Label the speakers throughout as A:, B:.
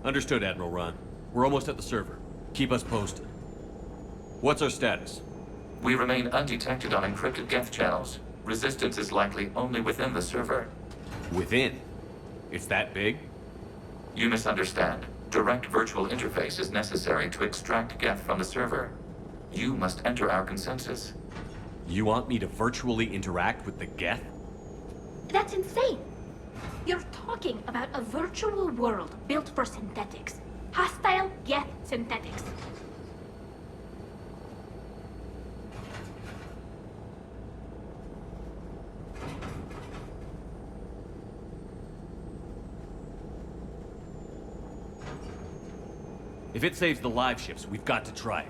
A: Understood, Admiral Ron. We're almost at the server. Keep us posted. What's our status?
B: We remain undetected on encrypted Geth channels. Resistance is likely only within the server.
A: Within? It's that big?
B: You misunderstand. Direct virtual interface is necessary to extract Geth from the server. You must enter our consensus.
A: You want me to virtually interact with the Geth?
C: That's insane! You're talking about a virtual world built for synthetics. Hostile Geth synthetics.
A: If it saves the live ships, we've got to try it.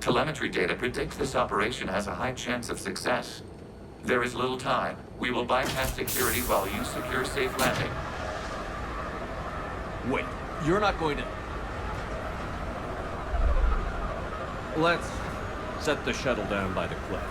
B: Telemetry data predicts this operation has a high chance of success. There is little time. We will bypass security while you secure safe landing.
A: Wait, you're not going to... Let's set the shuttle down by the cliff.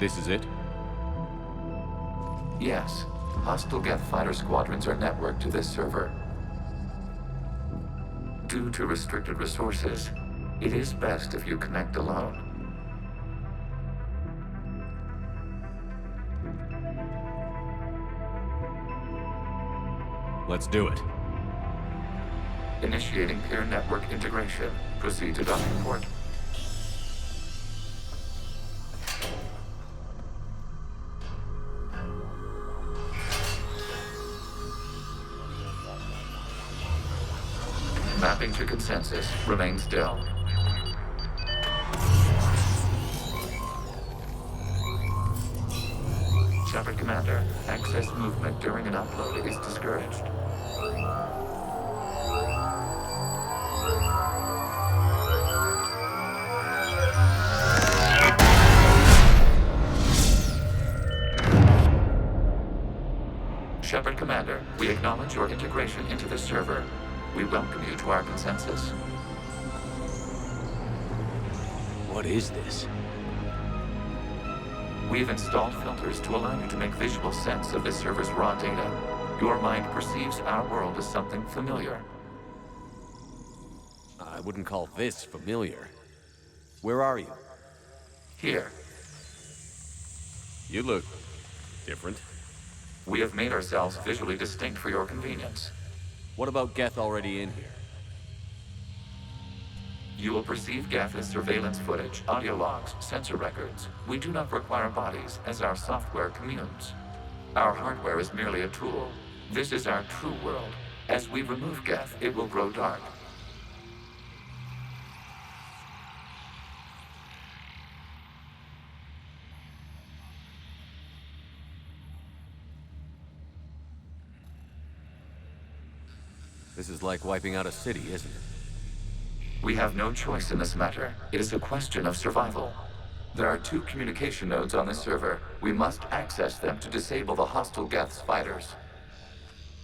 A: This is it?
B: Yes. Hostile Geth fighter squadrons are networked to this server. Due to restricted resources, it is best if you connect alone.
A: Let's do it.
B: Initiating peer network integration. Proceed to docking port. Mapping to consensus. Remain still. Shepard Commander, access movement during an upload is discouraged. Shepard Commander, we acknowledge your integration into the server. We welcome you to our consensus.
A: What is this?
B: We've installed filters to allow you to make visual sense of the server's raw data. Your mind perceives our world as something familiar.
A: I wouldn't call this familiar. Where are you?
B: Here,
A: You look... different.
B: we have made ourselves visually distinct for your convenience.
A: What about Geth already in here?
B: You will perceive Geth as surveillance footage, audio logs, sensor records. We do not require bodies, as our software communes. Our hardware is merely a tool. This is our true world. As we remove Geth, it will grow dark.
A: This is like wiping out a city, isn't it?
B: We have no choice in this matter. It is a question of survival. There are 2 communication nodes on the server. We must access them to disable the hostile Geth's fighters.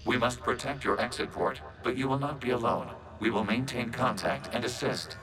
B: We must protect your exit port, but you will not be alone. We will maintain contact and assist.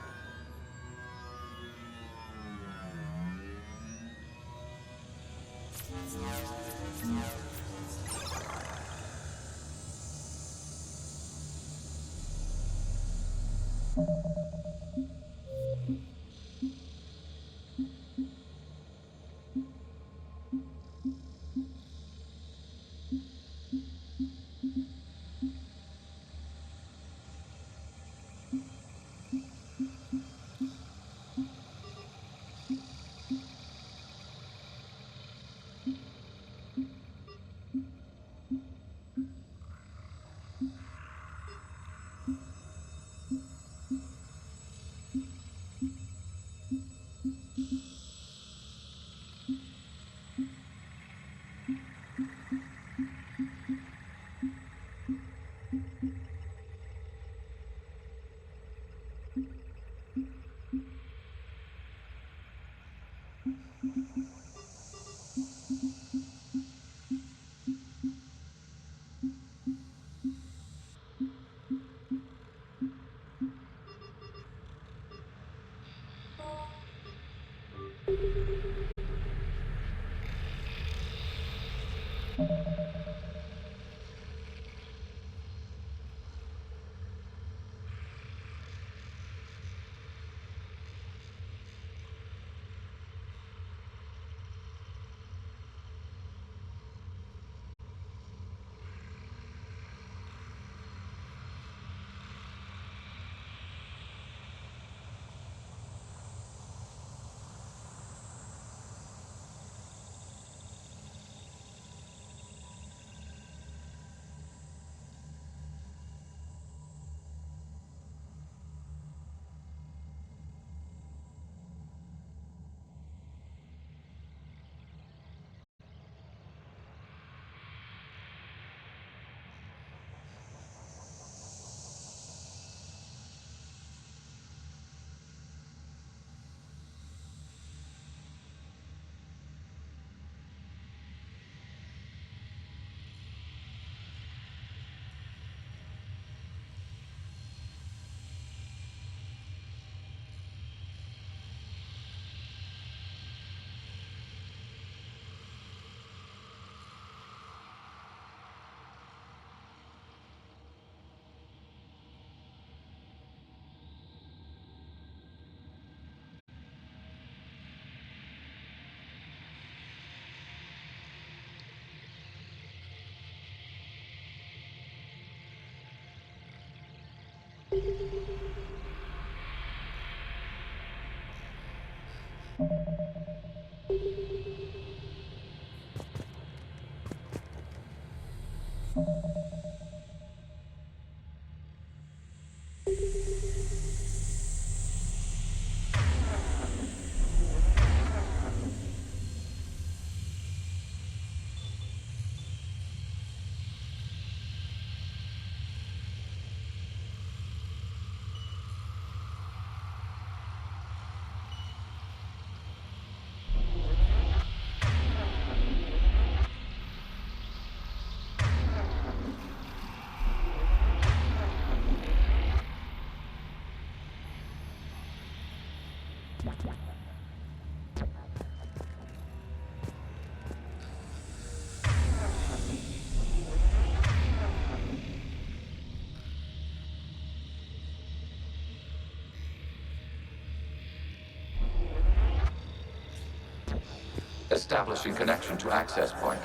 B: Establishing connection to access point.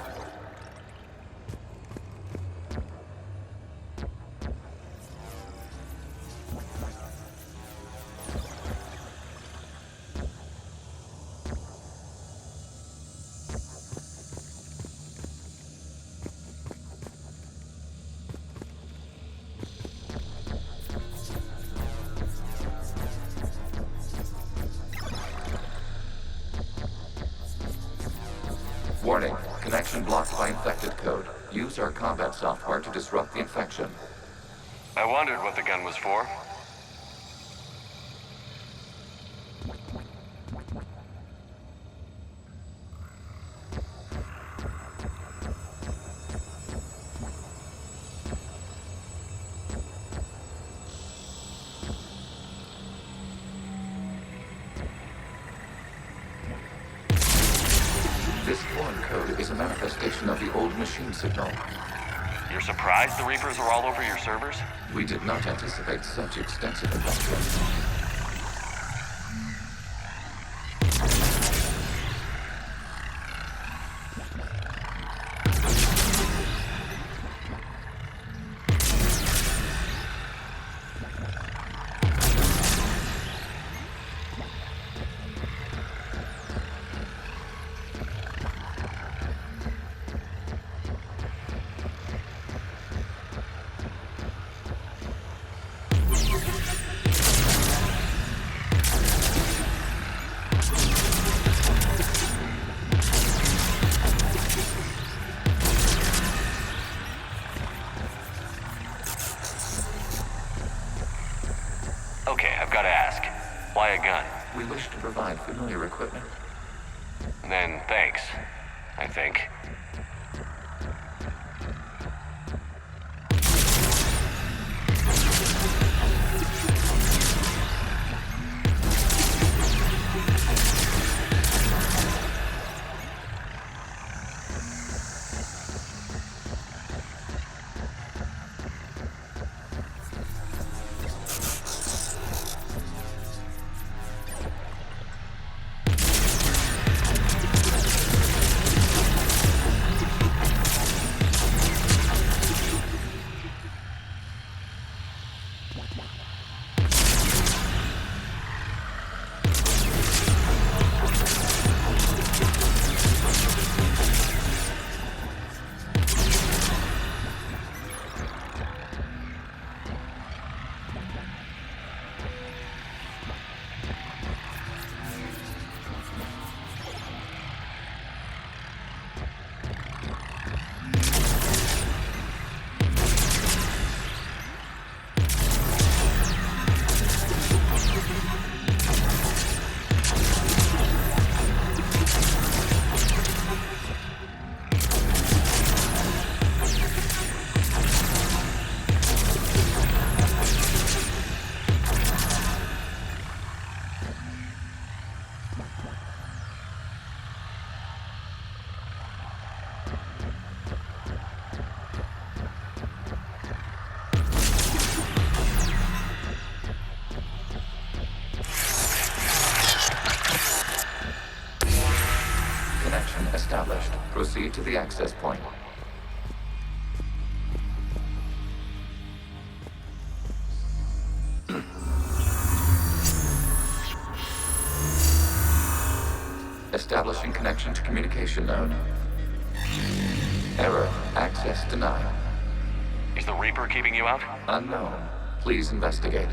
B: Warning, connection blocked by infected code. Use our combat software to disrupt the infection.
D: I wondered what the gun was for.
B: This foreign code is a manifestation of the old machine signal.
D: You're surprised the Reapers are all over your servers?
B: We did not anticipate such extensive adventure.
D: Okay, I've got to ask. Why a gun?
B: We wish to provide familiar equipment.
D: Then thanks, I think. Established. Proceed to the access point. Establishing connection to communication node. Error. Access denied. Is the Reaper keeping you out?
B: Unknown. Please investigate.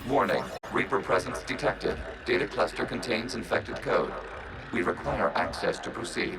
B: Warning. Reaper presence detected. Data cluster contains infected code. We require access to proceed.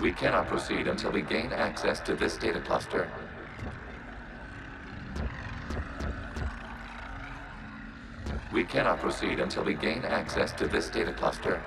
B: We cannot proceed until we gain access to this data cluster. We cannot proceed until we gain access to this data cluster.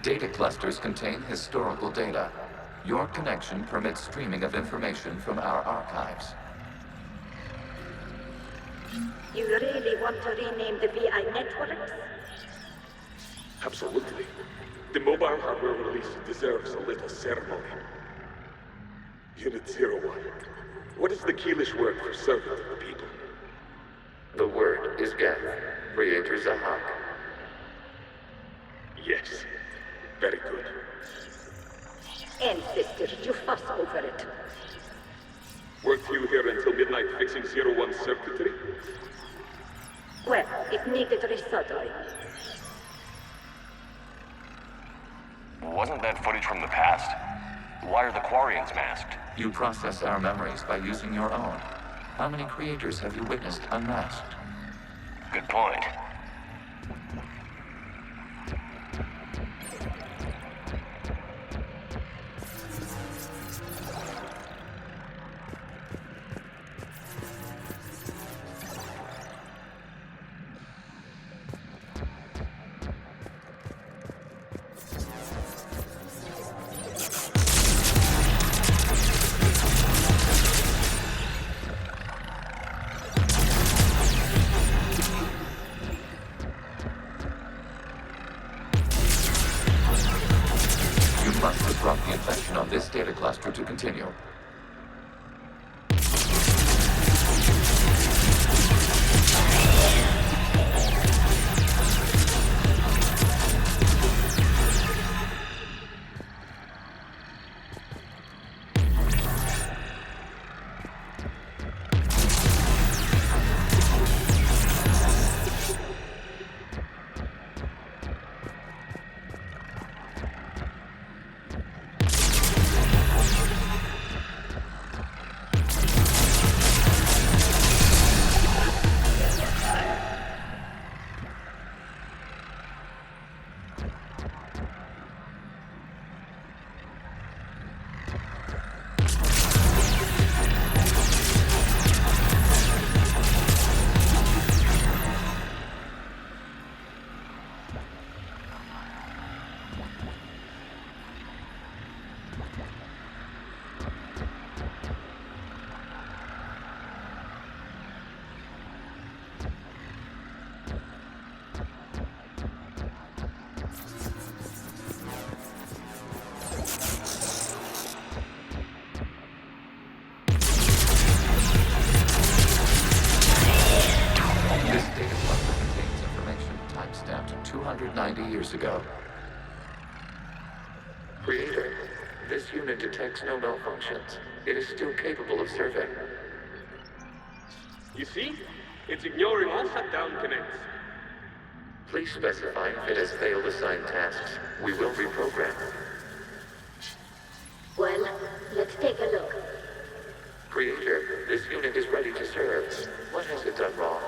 B: Data clusters contain historical data. Your connection permits streaming of information from our archives.
E: You really want to rename the VI networks?
F: Absolutely. The mobile hardware release deserves a little ceremony. Unit 01. What is the Keelish word for servant of the people?
B: The word is Geth, Creator Zahak.
F: Yes. Very good.
E: Ancestors, you fuss over it.
F: Weren't you here until midnight fixing 01's circuitry?
E: Well, it needed resoldering.
D: Wasn't that footage from the past? Why are the Quarians masked?
B: You process our memories by using your own. How many creators have you witnessed unmasked?
D: Good point.
B: Disrupt the infection on this data cluster to continue. years ago. Creator, this unit detects no malfunctions. It is still capable of serving.
F: You see? It's ignoring all shutdown connects.
B: Please specify if it has failed assigned tasks. We will reprogram.
E: Well, let's take a look.
B: Creator, this unit is ready to serve. What has it done wrong?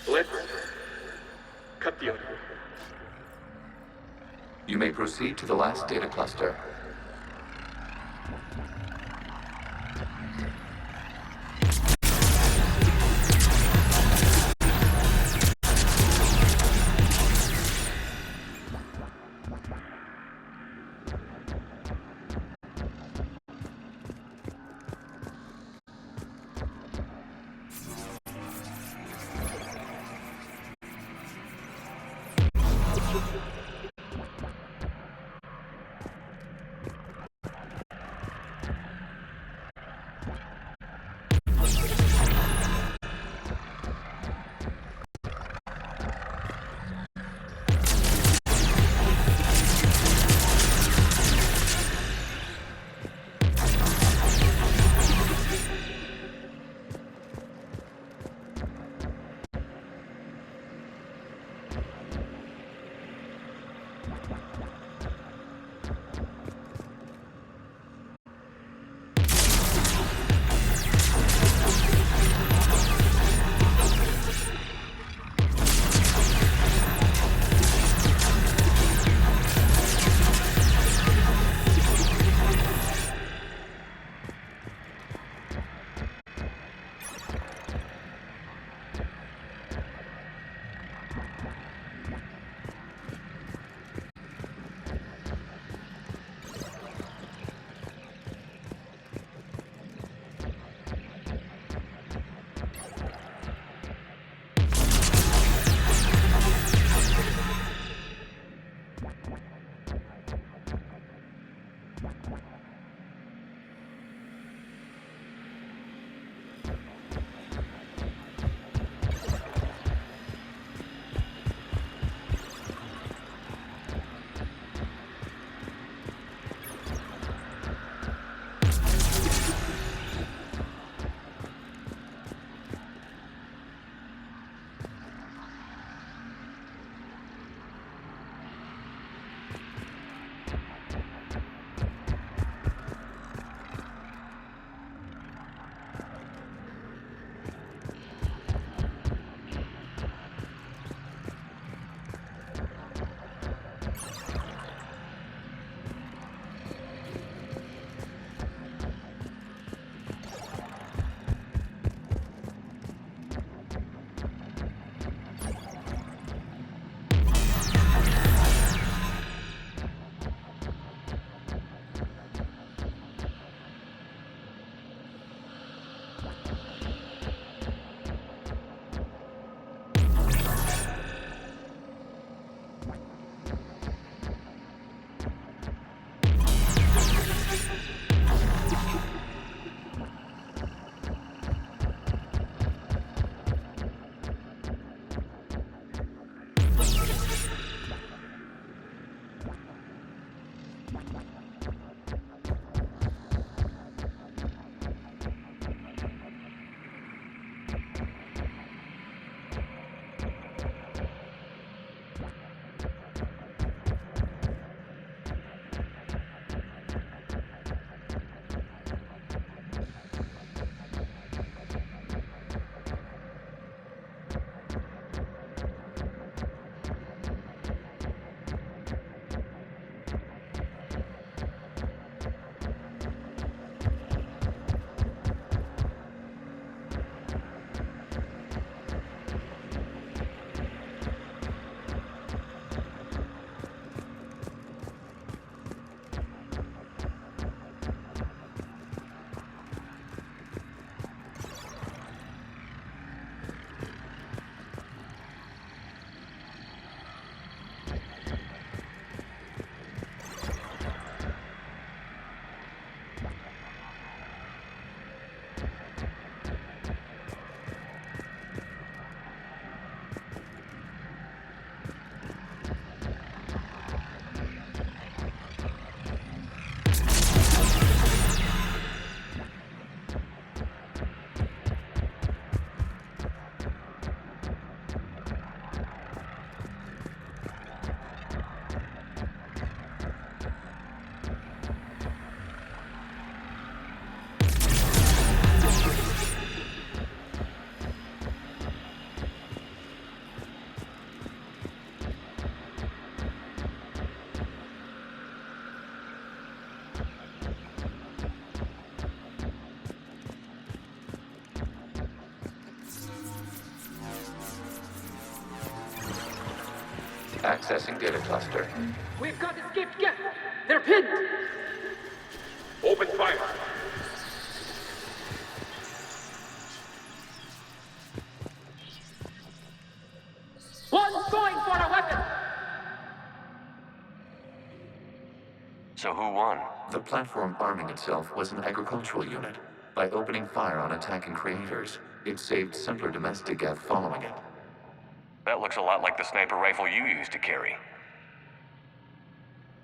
F: Let's cut the audio.
B: You may proceed to the last data cluster. Accessing data cluster.
G: We've got escaped guests. They're pinned.
F: Open fire.
G: One's going for a weapon.
D: So who won?
B: The platform arming itself was an agricultural unit. By opening fire on attacking creators, it saved simpler domestic geth following it.
D: That looks a lot like the sniper rifle you used to carry.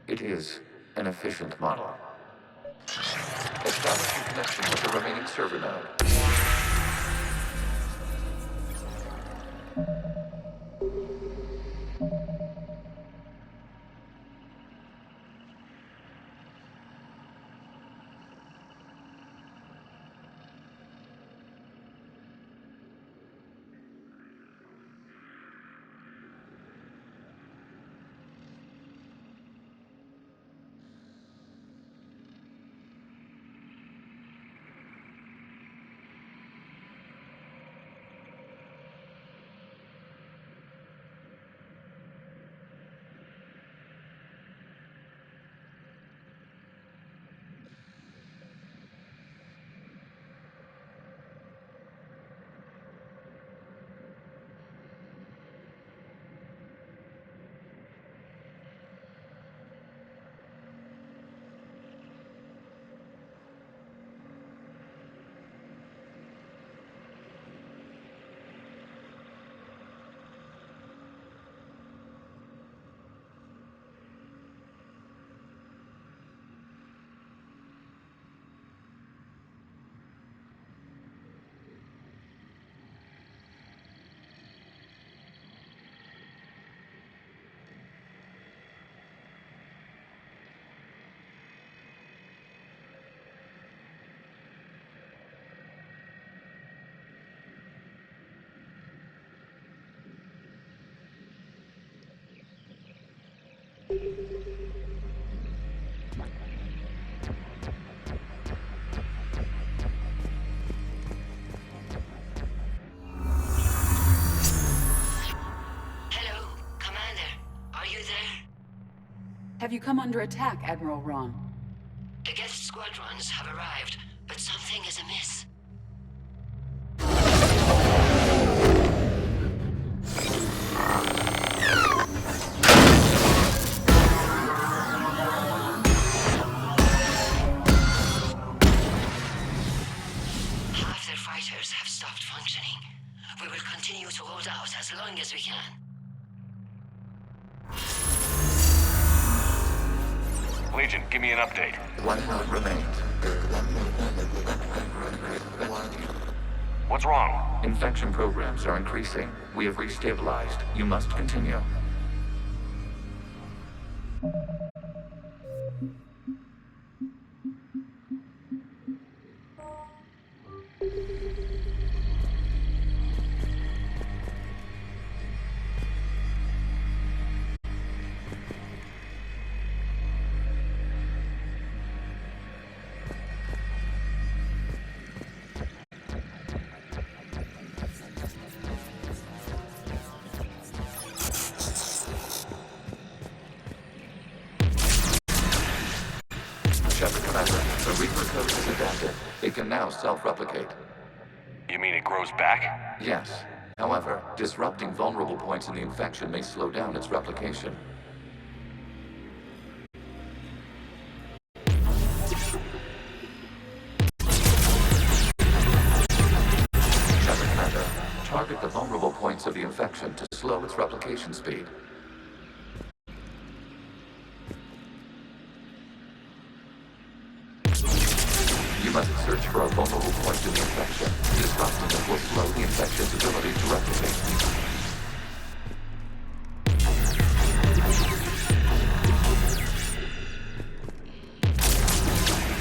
B: It is an efficient model. Establishing connection with the remaining server node.
H: Hello, Commander. Are you there?
I: Have you come under attack, Admiral Ron?
H: The guest squadrons have arrived, but something is amiss. Half their fighters have stopped functioning. We will continue to hold out as long as we can.
D: Legion, give me an update.
B: One node remains.
D: What's wrong?
B: Infection programs are increasing. We have restabilized. You must continue. Shepard Commander, the Reaper code is adapted. It can now self-replicate.
D: You mean it grows back?
B: Yes. However, disrupting vulnerable points in the infection may slow down its replication. Shepard Commander, target the vulnerable points of the infection to slow its replication speed. You must search for a vulnerable point in the infection. Disrupting it will slow the infection's ability to replicate.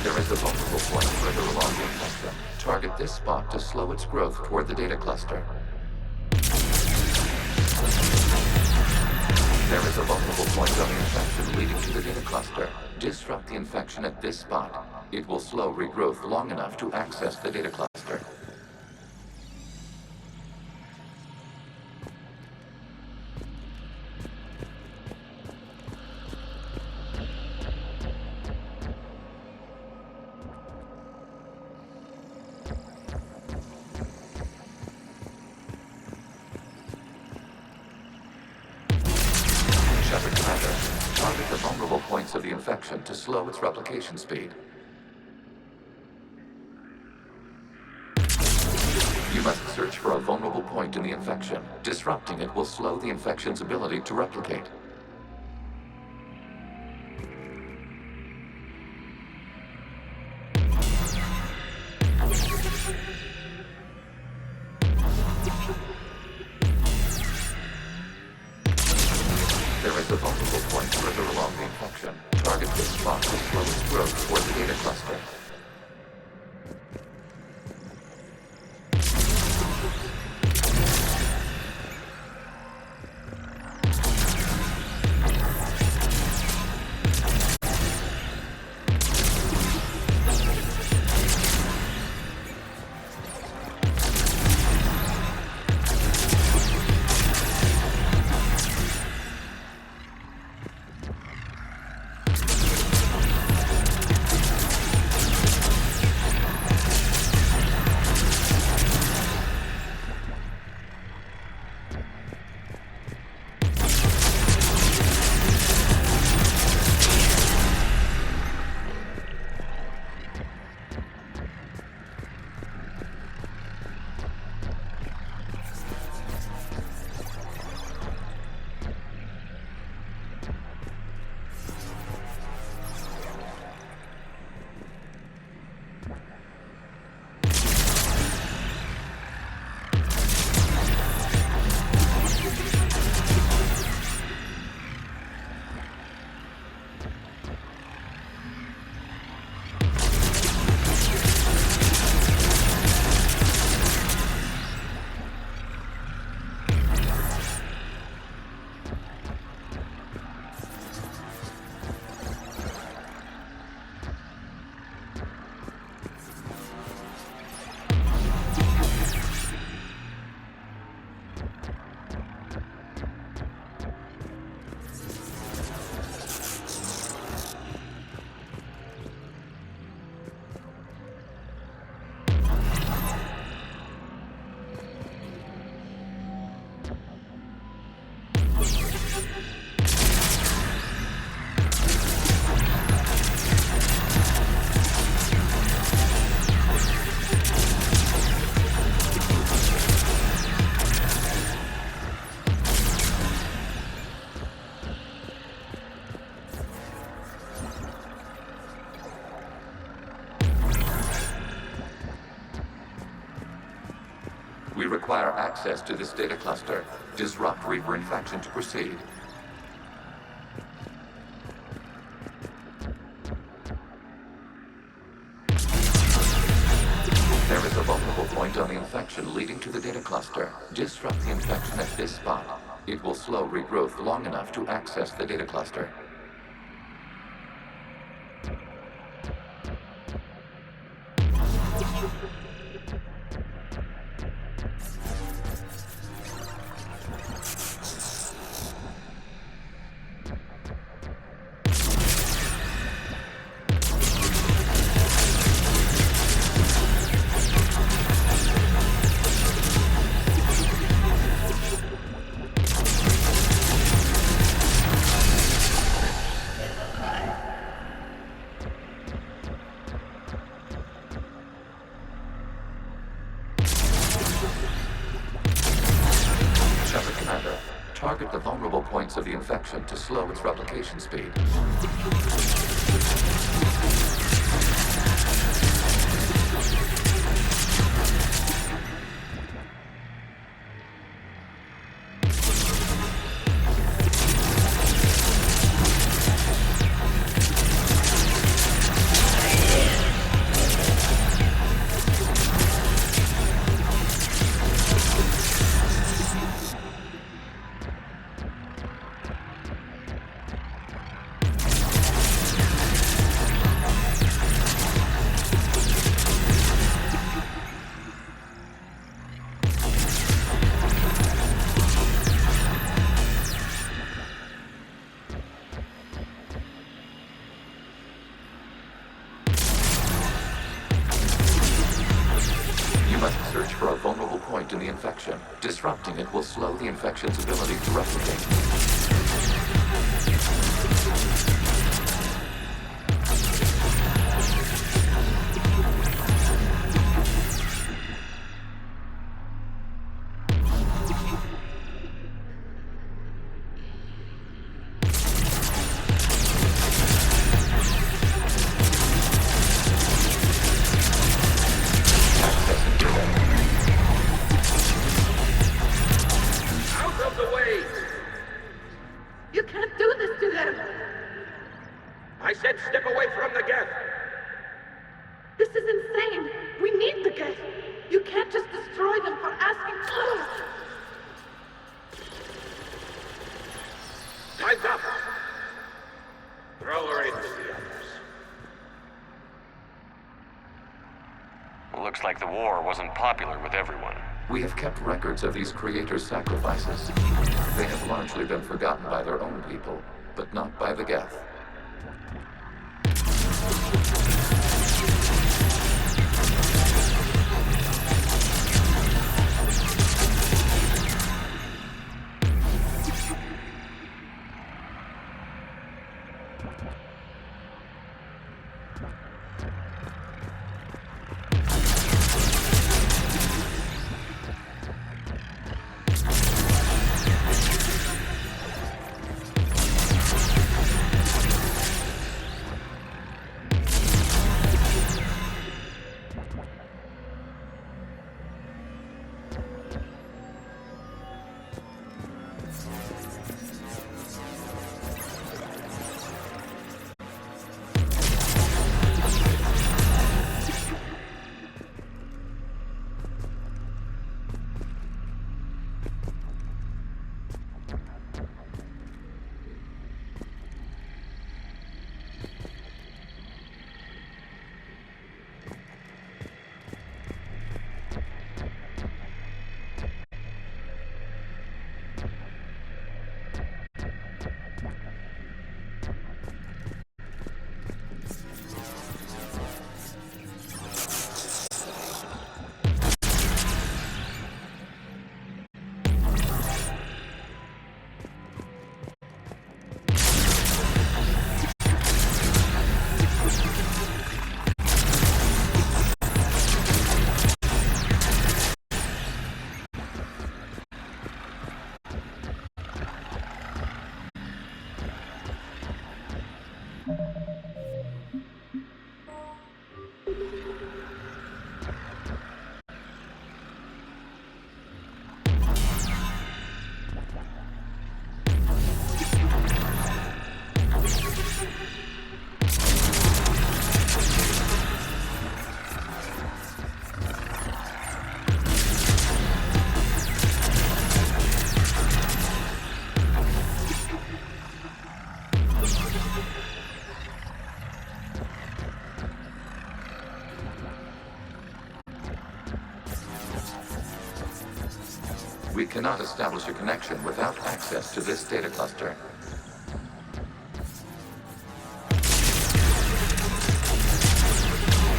B: There is a vulnerable point further along the infection. Target this spot to slow its growth toward the data cluster. There is a vulnerable point on the infection leading to the data cluster. Disrupt the infection at this spot. It will slow regrowth long enough to access the data cluster. slow its replication speed. You must search for a vulnerable point in the infection. Disrupting it will slow the infection's ability to replicate. There is a vulnerable point further along the infection. Target this spot to slow its growth toward the data cluster. We require access to this data cluster. Disrupt Reaper infection to proceed. There is a vulnerable point on the infection leading to the data cluster. Disrupt the infection at this spot. It will slow regrowth long enough to access the data cluster. Target the vulnerable points of the infection to slow its replication speed. Search for a vulnerable point in the infection. Disrupting it will slow the infection's ability to replicate.
E: need the gas. You can't just destroy them for asking.
F: Time's up. Throw her in with the others.
D: Looks like the war wasn't popular with everyone.
B: We have kept records of these creators' sacrifices. They have largely been forgotten by their own people, but not by the Geth. We cannot establish a connection without access to this data cluster.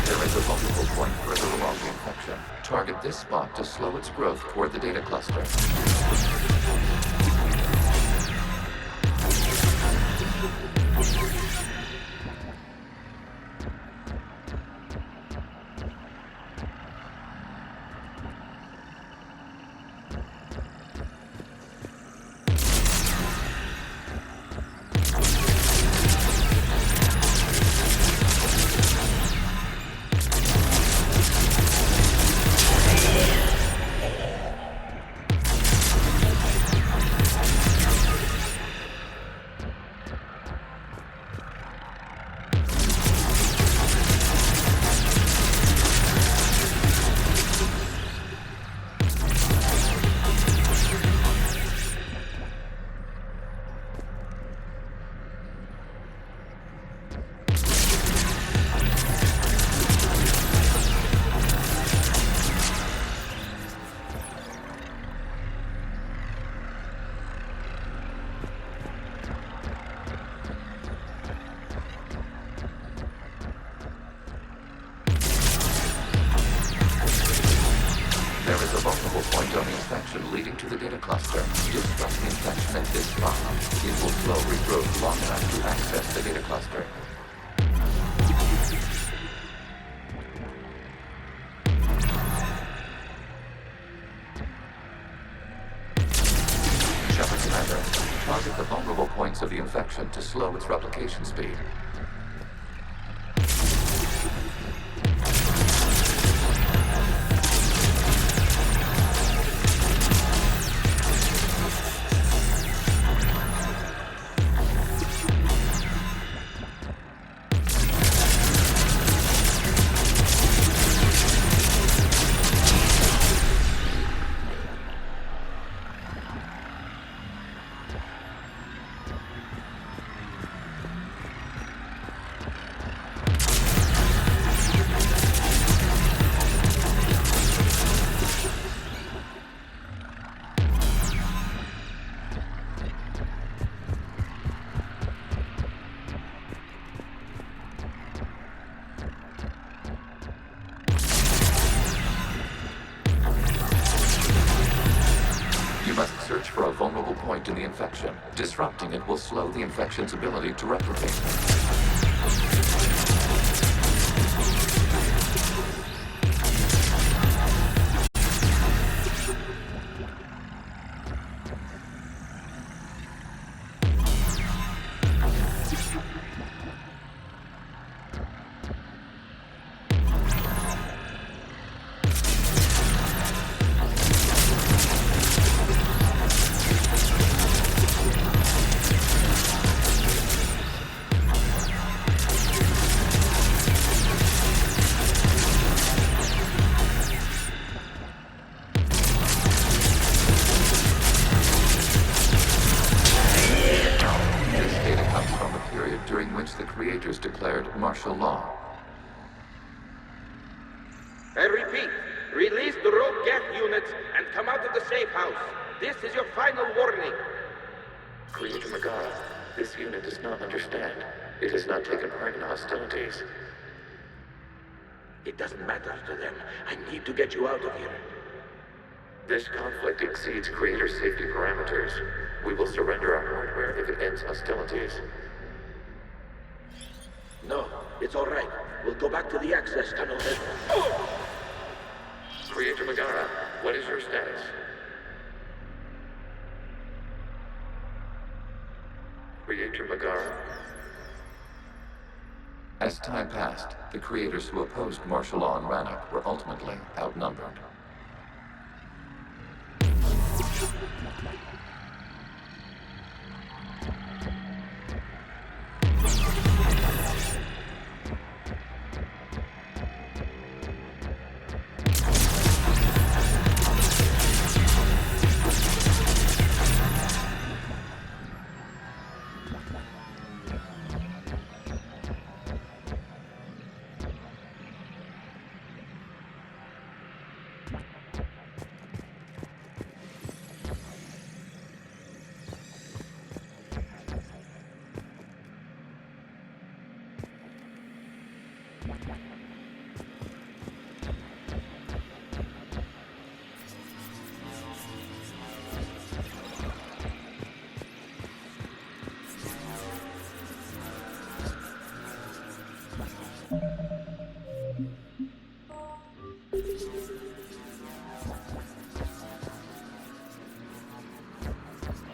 B: There is a vulnerable point further along the infection. Target this spot to slow its growth toward the data cluster. There is a vulnerable point on the infection leading to the data cluster. Disrupt the infection at this spot. It will slow regrowth long enough to access the data cluster. Shepard Commander, target the vulnerable points of the infection to slow its replication speed. vulnerable point in the infection. Disrupting it will slow the infection's ability to replicate. Declared martial law.
J: I repeat, release the rogue Geth units and come out of the safe house. This is your final warning.
B: Creator Megara, this unit does not understand. It has not taken part in hostilities.
F: It doesn't matter to them. I need to get you out of here.
B: This conflict exceeds Creator's safety parameters. We will surrender our hardware if it ends hostilities.
F: No, it's all right. We'll go back to the access tunnel then.
B: Creator Megara, what is your status? Creator Megara. As time passed, the creators who opposed martial law in Rannoch were ultimately outnumbered.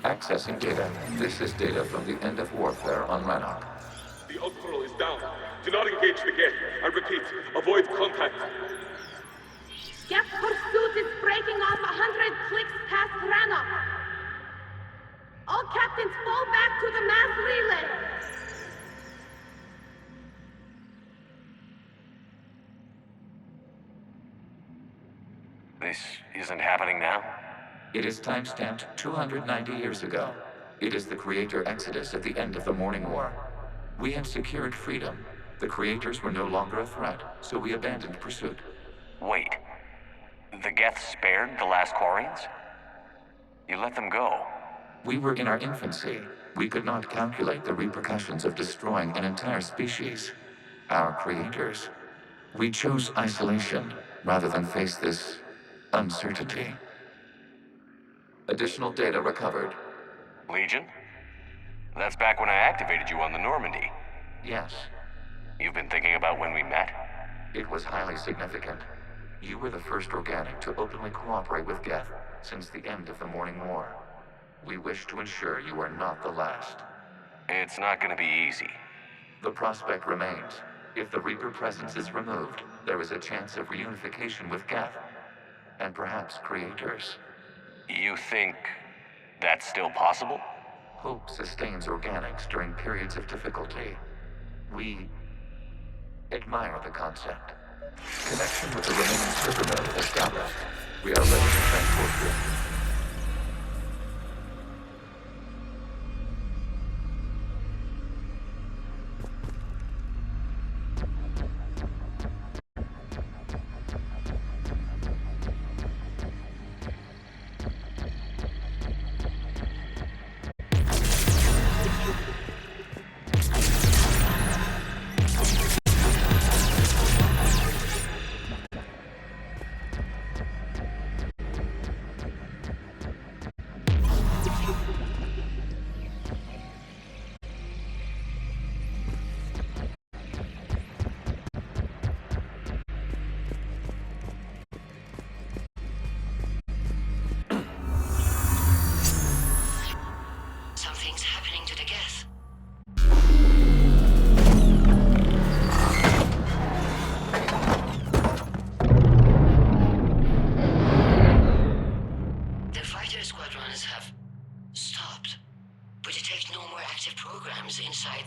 B: Accessing data. This is data from the end of warfare on Rannoch.
F: The Ultral is down. Do not engage the Geth. I repeat, avoid contact.
C: Geth pursuit is breaking off 100 clicks past Rannoch. All captains fall back to the mass relay.
D: This isn't happening now?
B: It is timestamped 290 years ago. It is the Creator Exodus at the end of the Morning War. We had secured freedom. The Creators were no longer a threat, so we abandoned pursuit.
D: Wait. The Geth spared the last Quarians? You let them go?
B: We were in our infancy. We could not calculate the repercussions of destroying an entire species. Our Creators. We chose isolation rather than face this uncertainty. Additional data recovered.
D: Legion? That's back when I activated you on the Normandy.
B: Yes.
D: You've been thinking about when we met?
B: It was highly significant. You were the first organic to openly cooperate with Geth since the end of the Morning War. We wish to ensure you are not the last.
D: It's not gonna be easy.
B: The prospect remains. If the Reaper presence is removed, there is a chance of reunification with Geth, and perhaps Creators.
D: You think that's still possible?
B: Hope sustains organics during periods of difficulty. We admire the concept. Connection with the remaining server node established. We are ready to transport you.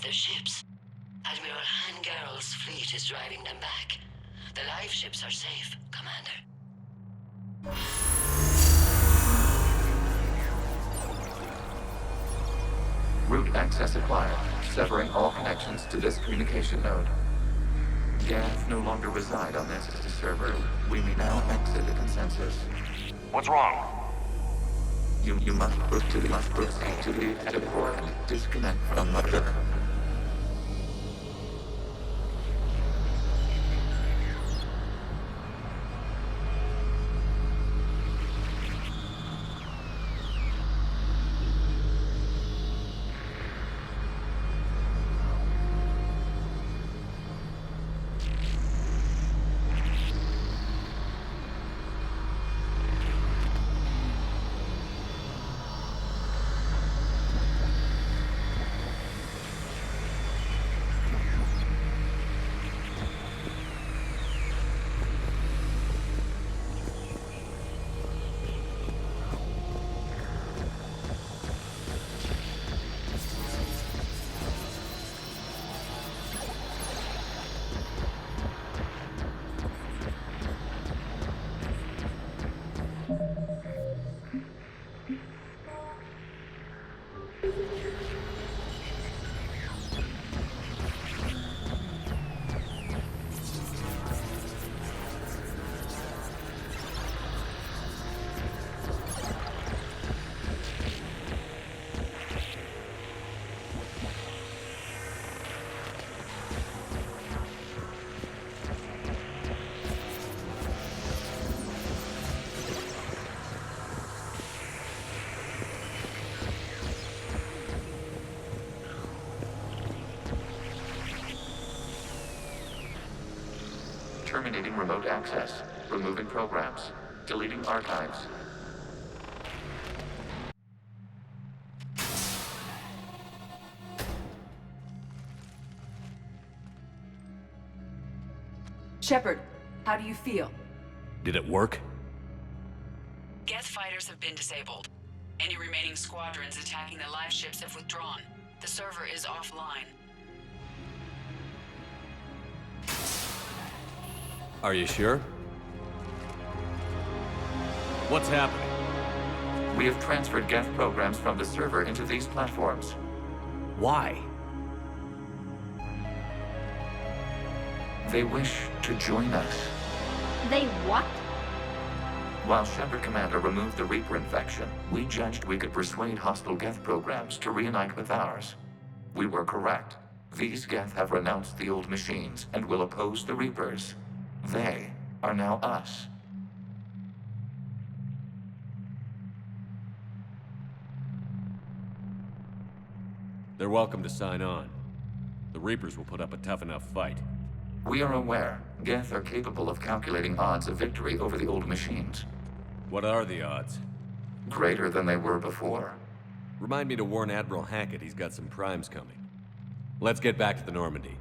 H: their ships. Admiral Hangarl's fleet is driving them back. The live ships are safe, Commander.
B: Route access acquired, severing all connections to this communication node. Geth no longer reside on this server. We may now exit the consensus.
D: What's wrong?
B: You must proceed to the port and disconnect from mother. Terminating remote access. Removing programs. Deleting archives.
I: Shepard, how do you feel?
A: Did it work?
I: Geth fighters have been disabled. Any remaining squadrons attacking the live ships have withdrawn. The server is offline.
A: Are you sure? What's happening?
B: We have transferred Geth programs from the server into these platforms.
A: Why?
B: They wish to join us.
C: They what?
B: While Shepard Commander removed the Reaper infection, we judged we could persuade hostile Geth programs to reunite with ours. We were correct. These Geth have renounced the old machines and will oppose the Reapers. They are now us.
A: They're welcome to sign on. The Reapers will put up a tough enough fight.
B: We are aware Geth are capable of calculating odds of victory over the old machines.
A: What are the odds?
B: Greater than they were before.
A: Remind me to warn Admiral Hackett he's got some primes coming. Let's get back to the Normandy.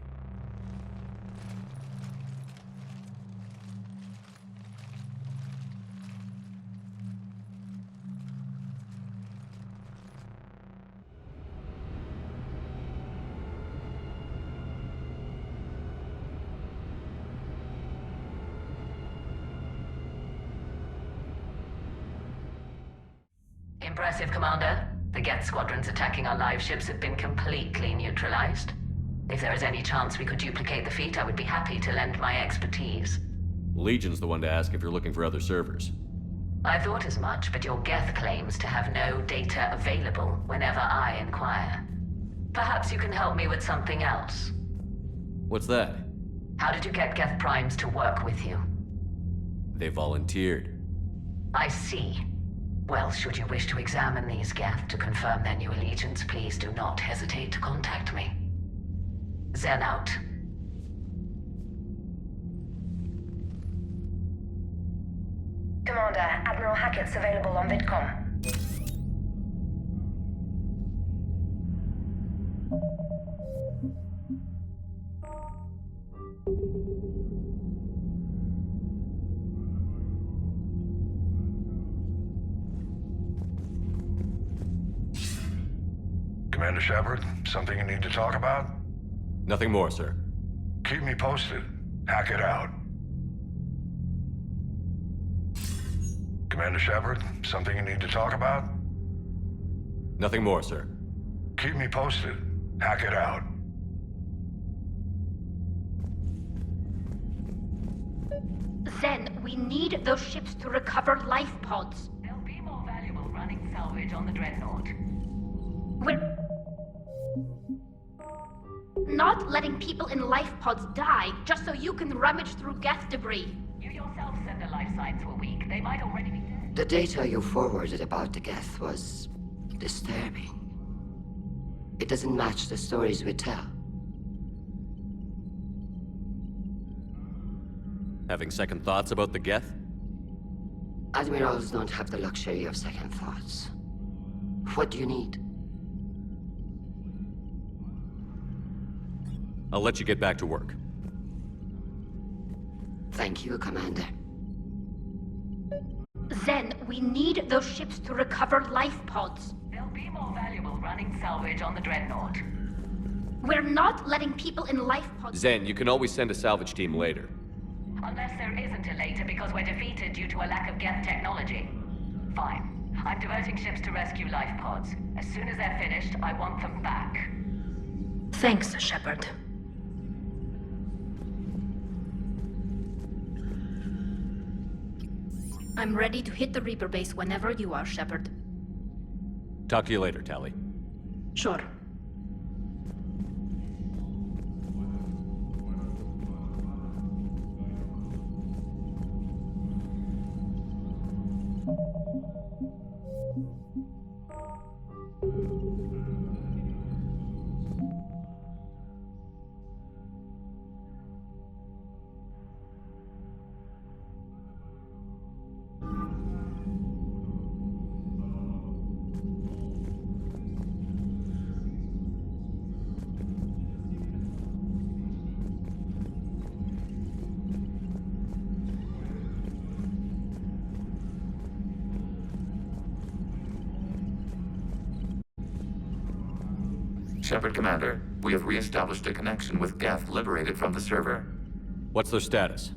H: Impressive, Commander. The Geth squadrons attacking our live ships have been completely neutralized. If there is any chance we could duplicate the feat, I would be happy to lend my expertise.
A: Legion's the one to ask if you're looking for other servers.
H: I thought as much, but your Geth claims to have no data available whenever I inquire. Perhaps you can help me with something else.
A: What's that?
H: How did you get Geth primes to work with you?
A: They volunteered.
H: I see. Well, should you wish to examine these Geth to confirm their new allegiance, please do not hesitate to contact me. Zen out.
E: Commander, Admiral Hackett's available on VidCom.
K: Commander Shepard, something you need to talk about?
A: Nothing more, sir.
K: Keep me posted. Hack it out. Commander Shepard, something you need to talk about?
A: Nothing more, sir.
K: Keep me posted. Hack it out.
C: Zen, we need those ships to recover life pods.
H: They'll be more valuable running salvage on the Dreadnought.
C: We're not letting people in life pods die just so you can rummage through Geth debris.
H: You yourself said the life signs were weak. They might already be dead.
L: The data you forwarded about the Geth was disturbing. It doesn't match the stories we tell.
A: Having second thoughts about the Geth?
L: Admirals don't have the luxury of second thoughts. What do you need?
A: I'll let you get back to work.
L: Thank you, Commander.
C: Zen, we need those ships to recover life pods.
H: They'll be more valuable running salvage on the Dreadnought.
C: We're not letting people in life pods...
A: Zen, you can always send a salvage team later.
H: Unless there isn't a later because we're defeated due to a lack of Geth technology. Fine. I'm diverting ships to rescue life pods. As soon as they're finished, I want them back.
C: Thanks, Shepard. I'm ready to hit the Reaper base whenever you are, Shepard.
A: Talk to you later, Tally.
C: Sure.
B: Shepard, Commander, we have re-established a connection with Geth liberated from the server.
A: What's their status?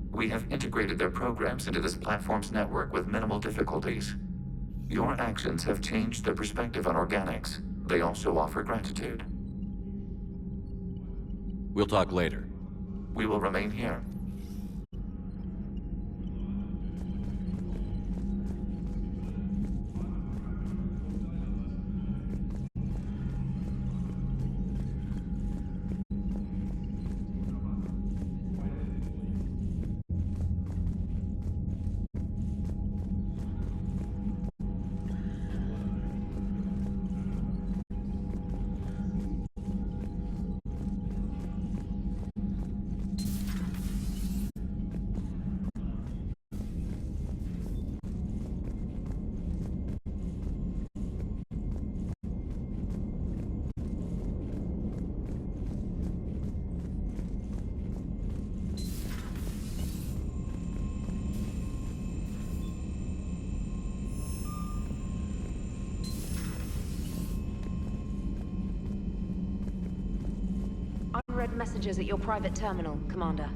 B: We have integrated their programs into this platform's network with minimal difficulties. Your actions have changed their perspective on organics. They also offer gratitude.
A: We'll talk later.
B: We will remain here.
M: Unread messages at your private terminal, Commander.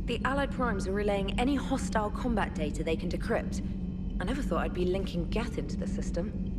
M: The Allied Primes are relaying any hostile combat data they can decrypt. I never thought I'd be linking Geth into the system.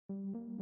M: you.